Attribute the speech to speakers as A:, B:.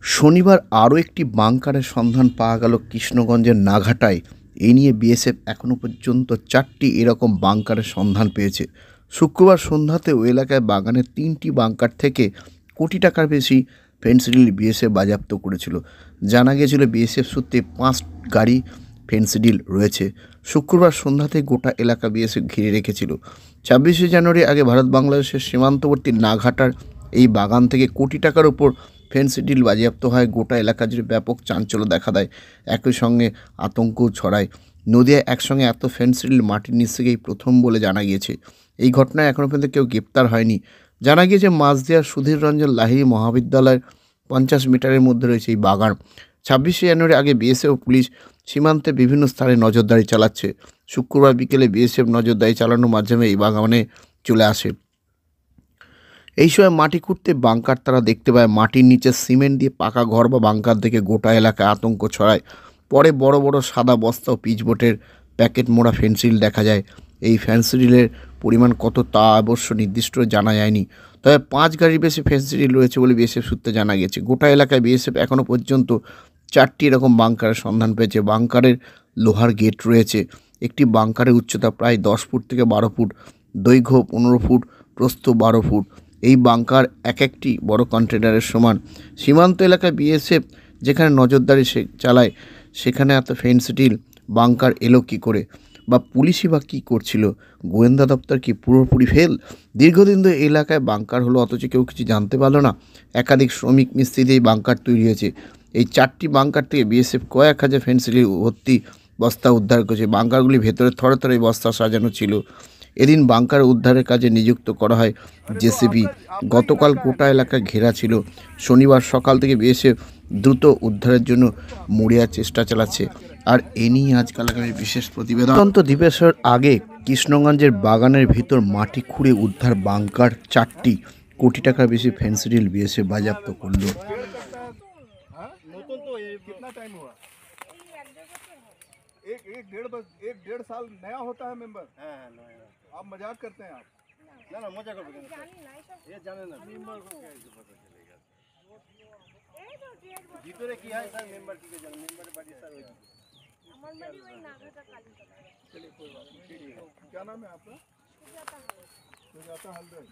A: শনিবার আরও একটি বাংকারের সন্ধান পাওয়া গেল কৃষ্ণগঞ্জের নাঘাটায়। এই নিয়ে বিএসএফ এখনও পর্যন্ত 4টি এরকম বাংকারের সন্ধান পেয়েছে। শুক্রবার সন্ধ্যাতে ওই এলাকায় বাগানের 3টি বাংকার থেকে কোটি টাকার বেশি ফেন্সিডিল বিএসএফ বাজেয়াপ্ত করেছিল। জানা গিয়েছিল বিএসএফ সূত্রে 5 গাড়ি ফেন্সিডিল রয়েছে। শুক্রবার সন্ধ্যাতে গোটা এলাকা বিএসএফ ঘিরে রেখেছিল। 26শে জানুয়ারি আগে ভারত বাংলাদেশের সীমান্তবর্তী নাঘাটার এই বাগান থেকে কোটি টাকার উপর ফেন্সিডিল বাজেয়াপ্ত হয়। গোটা এলাকা জুড়ে ব্যাপক চাঞ্চল্য দেখা দেয়, একই সঙ্গে আতঙ্কও ছড়ায়। নদিয়ায় একসঙ্গে এত ফেন্সিডিল মাটির নিচ থেকেই প্রথম বলে জানা গিয়েছে। এই ঘটনায় এখনও পর্যন্ত কেউ গ্রেপ্তার হয়নি। জানা গিয়েছে মাঝদিয়ার সুধীর রঞ্জন লাহিড়ী মহাবিদ্যালয়ের 50 মিটারের মধ্যে রয়েছে এই বাগান। 26শে জানুয়ারি আগে বিএসএফ ও পুলিশ সীমান্তে বিভিন্ন স্থানে নজরদারি চালাচ্ছে। শুক্রবার বিকেলে বিএসএফ নজরদারি চালানোর মাধ্যমে এই বাগানে চলে আসে। এই সময় মাটি খুঁড়তে বাংকার তারা দেখতে পায়। মাটির নিচে সিমেন্ট দিয়ে পাকা ঘর বা বাংকার দেখে গোটা এলাকায় আতঙ্ক ছড়ায়। পরে বড় বড় সাদা বস্তা ও পিচবোটের প্যাকেট মোড়া ফেন্সিডিল দেখা যায়। এই ফেন্সিডিলের পরিমাণ কত তা অবশ্য নির্দিষ্ট জানা যায়নি, তবে 5 গাড়ির বেশি ফেন্সিডিল রয়েছে বলে বিএসএফ সূত্রে জানা গেছে। গোটা এলাকায় বিএসএফ এখনও পর্যন্ত 4টি এরকম বাংকারের সন্ধান পেয়েছে। বাংকারের লোহার গেট রয়েছে। একটি বাংকারের উচ্চতা প্রায় 10 ফুট থেকে 12 ফুট, দৈর্ঘ্য 15 ফুট, প্রস্থ 12 ফুট। এই বাংকার এক একটি বড় কন্টেনারের সমান। সীমান্ত এলাকায় বিএসএফ যেখানে নজরদারি চালায় সেখানে এত ফেন্সিডিল বাংকার এলো কী করে, বা পুলিশই বা কী করছিল? গোয়েন্দা দপ্তর কি পুরোপুরি ফেল? দীর্ঘদিন ধরে এলাকায় বাংকার হলো অথচ কেউ কিছু জানতে পারলো না। একাধিক শ্রমিক মিস্ত্রি দিয়ে বাংকার তৈরি হয়েছে। এই 4টি বাংকার থেকে বিএসএফ কয়েক হাজার ফেন্সিডিল ভর্তি বস্তা উদ্ধার করেছে। বাংকারগুলি ভেতরে থরে থরে বস্তা সাজানো ছিল। এদিন বাংকার উদ্ধারের কাজে নিযুক্ত করা হয় জেসিবি। গতকাল গোটা এলাকা ঘেরা ছিল। শনিবার সকাল থেকে বিএসএফ দ্রুত উদ্ধারের জন্য মরিয়া চেষ্টা চালাচ্ছে। আর এ নিয়ে আজকাল আগামী বিশেষ প্রতিবেদন। দিবসের আগে কৃষ্ণগঞ্জের বাগানের ভিতর মাটি খুঁড়ে উদ্ধার বাংকার 4টি, কোটি টাকার বেশি ফেন্সিডিল বিএসএফ বাজেয়াপ্ত করল।
B: एक डेढ़ साल नया होता है मेंबर। आप मजाक करते हैं आप? ना मजाक करते हैं। ये जाने ना मेंबर को क्या पता चलेगा? ভিতরে কি হয় স্যার মেंबर কি জানেন? মেंबर বাড়ি স্যার ওই আমার বাড়ি ওই নাগাটা কালীতলা। चलिए कोई बात नहीं। क्या नाम है आपका? सुजाता हल्दर।